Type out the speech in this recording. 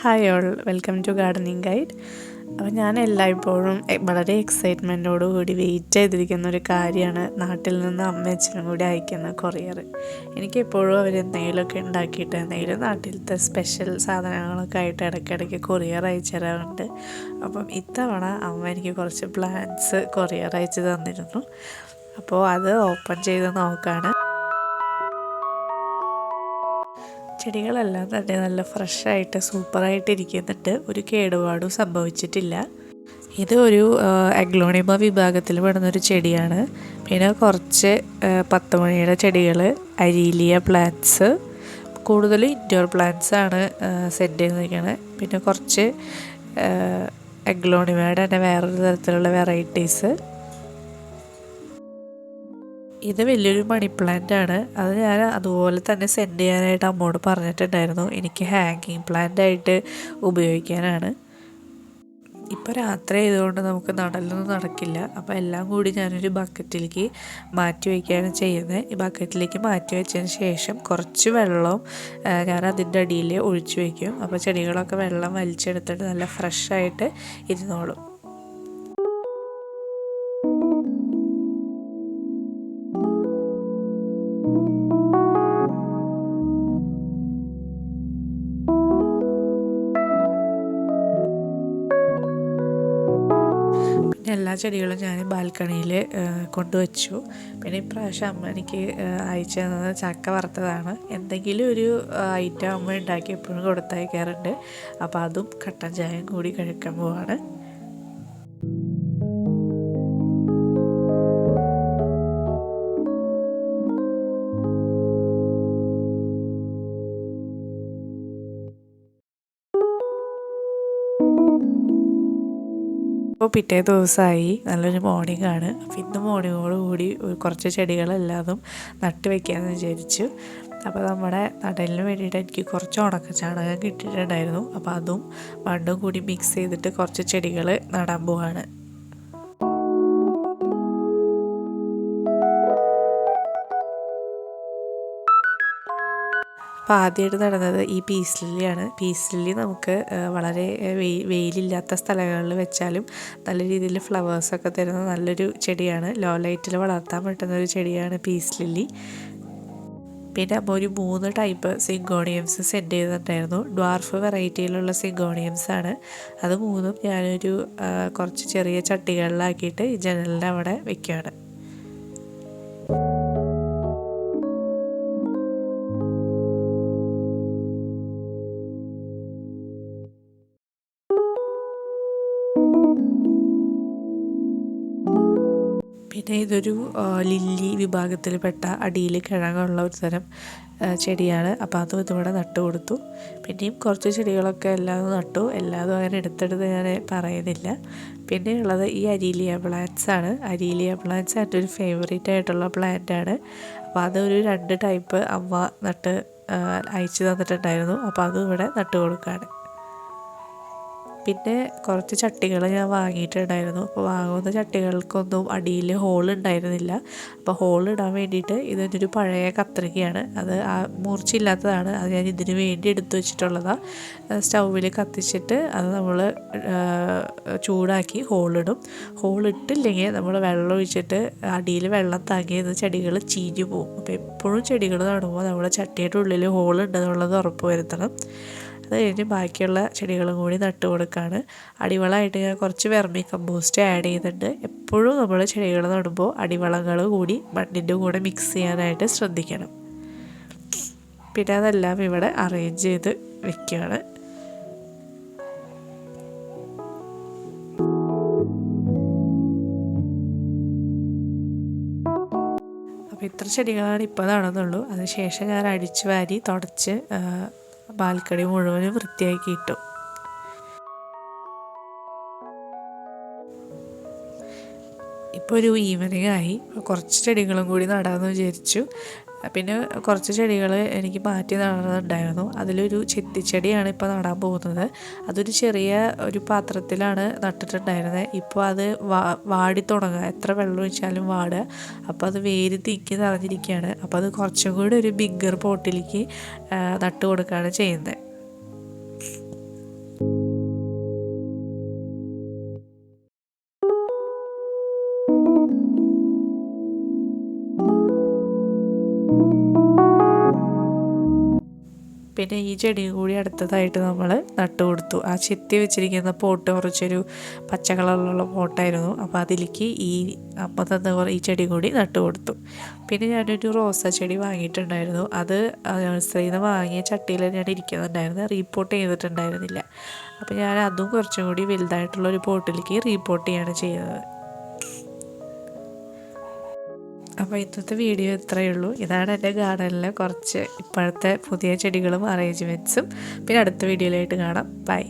Hi all, welcome to gardening guide. അപ്പോൾ ഞാൻ എല്ലായ്പ്പോഴും വളരെ എക്സൈറ്റ്മെൻറ്റോടുകൂടി വെയിറ്റ് ചെയ്തിരിക്കുന്ന ഒരു കാര്യമാണ് നാട്ടിൽ നിന്ന് അമ്മയച്ഛനും കൂടി അയക്കുന്ന കൊറിയർ. എനിക്കെപ്പോഴും അവർ എന്തെങ്കിലുമൊക്കെ ഉണ്ടാക്കിയിട്ട് എന്തെങ്കിലും നാട്ടിലത്തെ സ്പെഷ്യൽ സാധനങ്ങളൊക്കെ ആയിട്ട് ഇടയ്ക്കിടയ്ക്ക് കൊറിയർ അയച്ചു തരാറുണ്ട്. അപ്പം ഇത്തവണ അമ്മ എനിക്ക് കുറച്ച് പ്ലാന്റ്സ് കൊറിയർ അയച്ചു തന്നിരുന്നു. അപ്പോൾ അത് ഓപ്പൺ ചെയ്ത് നോക്കുകയാണ്. ചെടികളെല്ലാം തന്നെ നല്ല ഫ്രഷായിട്ട് സൂപ്പറായിട്ട് ഇരിക്കുന്നുണ്ട്. ഒരു കേടുപാടും സംഭവിച്ചിട്ടില്ല. ഇത് ഒരു അഗ്ലോണിമ വിഭാഗത്തിൽ പെടുന്നൊരു ചെടിയാണ്. പിന്നെ കുറച്ച് 10 മണിയുടെ ചെടികൾ, അരീലിയ പ്ലാന്റ്സ്, കൂടുതൽ ഇൻഡോർ പ്ലാന്റ്സ് ആണ് സെറ്റ് ചെയ്തിരിക്കുന്നത്. പിന്നെ കുറച്ച് അഗ്ലോണിമയുടെ തന്നെ വേറൊരു തരത്തിലുള്ള വെറൈറ്റീസ്. ഇത് വലിയൊരു മണി പ്ലാന്റ് ആണ്. അത് ഞാൻ അതുപോലെ തന്നെ സെൻഡ് ചെയ്യാനായിട്ട് അമ്മോട് പറഞ്ഞിട്ടുണ്ടായിരുന്നു. എനിക്ക് ഹാങ്ങിങ് പ്ലാന്റ് ആയിട്ട് ഉപയോഗിക്കാനാണ്. ഇപ്പോൾ രാത്രി ആയതുകൊണ്ട് നമുക്ക് നടലൊന്നും നടക്കില്ല. അപ്പോൾ എല്ലാം കൂടി ഞാനൊരു ബക്കറ്റിലേക്ക് മാറ്റി വയ്ക്കുകയാണ് ചെയ്യുന്നത്. ഈ ബക്കറ്റിലേക്ക് മാറ്റി വെച്ചതിന് ശേഷം കുറച്ച് വെള്ളവും ഞാൻ അതിൻ്റെ അടിയിൽ ഒഴിച്ചു വയ്ക്കും. അപ്പോൾ ചെടികളൊക്കെ വെള്ളം വലിച്ചെടുത്തിട്ട് നല്ല ഫ്രഷായിട്ട് ഇരുന്നോളും. എല്ലാ ചെടികളും ഞാൻ ബാൽക്കണിയിൽ കൊണ്ടുവച്ചു. പിന്നെ ഇപ്രാവശ്യം അമ്മ എനിക്ക് അയച്ചു തന്നത് ചക്ക വറുത്തതാണ്. എന്തെങ്കിലും ഒരു ഐറ്റം അമ്മ ഉണ്ടാക്കി എപ്പോഴും കൊടുത്തയക്കാറുണ്ട്. അപ്പോൾ അതും കട്ടൻ ചായയും കൂടി കഴിക്കാൻ പോവാണ്. ഇപ്പോൾ പിറ്റേ ദിവസമായി, നല്ലൊരു മോർണിംഗ് ആണ്. അപ്പോൾ ഇന്ന് മോർണിംഗോടുകൂടി കുറച്ച് ചെടികളെല്ലാതും നട്ട് വയ്ക്കാമെന്ന് വിചാരിച്ചു. അപ്പോൾ നമ്മുടെ നടലിന് വേണ്ടിയിട്ട് എനിക്ക് കുറച്ച് ഉണക്കച്ചാണകം കിട്ടിയിട്ടുണ്ടായിരുന്നു. അപ്പോൾ അതും മണ്ണും കൂടി മിക്സ് ചെയ്തിട്ട് കുറച്ച് ചെടികൾ നടാൻ പോവാണ്. അപ്പോൾ ആദ്യമായിട്ട് നടന്നത് ഈ പീസ് ലില്ലിയാണ്. പീസ് ലില്ലി നമുക്ക് വളരെ വെയിലില്ലാത്ത സ്ഥലങ്ങളിൽ വെച്ചാലും നല്ല രീതിയിൽ ഫ്ലവേഴ്സൊക്കെ തരുന്ന നല്ലൊരു ചെടിയാണ്. ലോ ലൈറ്റിൽ വളർത്താൻ പറ്റുന്ന ഒരു ചെടിയാണ് പീസ് ലില്ലി. പിന്നെ അമ്മ ഒരു 3 ടൈപ്പ് സിങ്കോണിയംസ് സെൻഡ് ചെയ്തിട്ടുണ്ടായിരുന്നു. ഡ്വാർഫ് വെറൈറ്റിയിലുള്ള സിങ്കോണിയംസ് ആണ്. അത് 3ഉം ഞാനൊരു കുറച്ച് ചെറിയ ചട്ടികളിലാക്കിയിട്ട് ഈ ജനലിൻ്റെ അവിടെ വെക്കുകയാണ്. പിന്നെ ഇതൊരു ലില്ലി വിഭാഗത്തിൽപ്പെട്ട അടിയിൽ കിഴങ്ങുള്ള ഒരു തരം ചെടിയാണ്. അപ്പോൾ അതും ഇതിവിടെ നട്ടു കൊടുത്തു. പിന്നെയും കുറച്ച് ചെടികളൊക്കെ എല്ലാതും നട്ടു. എല്ലാതും അങ്ങനെ എടുത്തെടുത്ത് ഞാൻ പറയുന്നില്ല. പിന്നെ ഉള്ളത് ഈ അരീലിയ പ്ലാന്റ്സ് ആണ്. അരീലിയ പ്ലാന്റ്സ് എൻ്റെ ഒരു ഫേവറേറ്റ് ആയിട്ടുള്ള പ്ലാന്റ് ആണ്. അപ്പോൾ അതൊരു 2 ടൈപ്പ് അമ്മ നട്ട് അയച്ചു തന്നിട്ടുണ്ടായിരുന്നു. അപ്പോൾ അതും ഇവിടെ നട്ടു കൊടുക്കുകയാണ്. പിന്നെ കുറച്ച് ചട്ടികൾ ഞാൻ വാങ്ങിയിട്ടുണ്ടായിരുന്നു. അപ്പോൾ വാങ്ങുന്ന ചട്ടികൾക്കൊന്നും അടിയിൽ ഹോൾ ഉണ്ടായിരുന്നില്ല. അപ്പോൾ ഹോൾ ഇടാൻ വേണ്ടിയിട്ട് ഇതൊരു പഴയ കത്രികയാണ്. അത് മൂർച്ചയില്ലാത്തതാണ്. അത് ഞാൻ ഇതിന് വേണ്ടി എടുത്തു വെച്ചിട്ടുള്ളതാണ്. സ്റ്റൗവിൽ കത്തിച്ചിട്ട് അത് നമ്മൾ ചൂടാക്കി ഹോളിടും. ഹോളിട്ടില്ലെങ്കിൽ നമ്മൾ വെള്ളം ഒഴിച്ചിട്ട് അടിയിൽ വെള്ളം താങ്ങിയത് ചെടികൾ ചീഞ്ഞു പോകും. അപ്പോൾ എപ്പോഴും ചെടികൾ നടുമ്പോൾ നമ്മൾ ചട്ടിയുടെ ഉള്ളിൽ ഹോളുണ്ടെന്നുള്ളത് ഉറപ്പ് വരുത്തണം. അത് കഴിഞ്ഞ് ബാക്കിയുള്ള ചെടികളും കൂടി നട്ട് കൊടുക്കുകയാണ്. അടിവളമായിട്ട് ഞാൻ കുറച്ച് വെർമി കമ്പോസ്റ്റ് ആഡ് ചെയ്തിട്ടുണ്ട്. എപ്പോഴും നമ്മൾ ചെടികൾ നടുമ്പോൾ അടിവളങ്ങൾ കൂടി മണ്ണിൻ്റെ കൂടെ മിക്സ് ചെയ്യാനായിട്ട് ശ്രദ്ധിക്കണം. പിന്നെ അതെല്ലാം ഇവിടെ അറേഞ്ച് ചെയ്ത് വെക്കുകയാണ്. അപ്പോൾ ഇത്ര ചെടികളാണ് ഇപ്പോൾ നടന്നുള്ളൂ. അതിനുശേഷം ഞാൻ അടിച്ചു വാരി തുടച്ച് ബാൽക്കണി മുഴുവനും വൃത്തിയാക്കിയിട്ടു. ഇപ്പോൾ ഒരു ഈവനിങ് ആയി. കുറച്ച് ചെടികളും കൂടി നടാമെന്ന് വിചാരിച്ചു. പിന്നെ കുറച്ച് ചെടികൾ എനിക്ക് മാറ്റി നടുന്നുണ്ടായിരുന്നു. അതിലൊരു ചെത്തിച്ചെടിയാണ് ഇപ്പോൾ നടാൻ പോകുന്നത്. അതൊരു ചെറിയ ഒരു പാത്രത്തിലാണ് നട്ടിട്ടുണ്ടായിരുന്നത്. ഇപ്പോൾ അത് വാടി തുടങ്ങുക. എത്ര വെള്ളം ഒഴിച്ചാലും വാടുക. അപ്പോൾ അത് വേര് തിക്കി നിറഞ്ഞിരിക്കുകയാണ്. അപ്പോൾ അത് കുറച്ചും കൂടി ഒരു ബിഗ്ഗർ പോട്ടിലേക്ക് നട്ട് കൊടുക്കുകയാണ് ചെയ്യുന്നത്. പിന്നെ ഈ ചെടിയും കൂടി അടുത്തതായിട്ട് നമ്മൾ നട്ടു കൊടുത്തു. ആ ചെത്തി വെച്ചിരിക്കുന്ന പോട്ട് കുറച്ചൊരു പച്ച കളറിലുള്ള പോട്ടായിരുന്നു. അപ്പോൾ അതിലേക്ക് ഈ അമ്മ തന്ന ഈ ചെടി കൂടി നട്ടു കൊടുത്തു. പിന്നെ ഞാനൊരു റോസാ ചെടി വാങ്ങിയിട്ടുണ്ടായിരുന്നു. അത് നഴ്സറിയിൽ നിന്ന് വാങ്ങിയ ചട്ടിയിൽ തന്നെയാണ് ഇരിക്കുന്നുണ്ടായിരുന്നത്, റീപോട്ട് ചെയ്തിട്ടുണ്ടായിരുന്നില്ല. അപ്പോൾ ഞാൻ അതും കുറച്ചും കൂടി വലുതായിട്ടുള്ളൊരു പോട്ടിലേക്ക് റീപോട്ട് ചെയ്യാണ് ചെയ്യുന്നത്. അപ്പോൾ ഇന്നത്തെ വീഡിയോ ഇത്രയേ ഉള്ളൂ. ഇതാണ് എൻ്റെ ഗാർഡനിലെ കുറച്ച് ഇപ്പോഴത്തെ പുതിയ ചെടികളും അറേഞ്ച്മെൻറ്റ്സും. പിന്നെ അടുത്ത വീഡിയോയിലായിട്ട് കാണാം. ബൈ.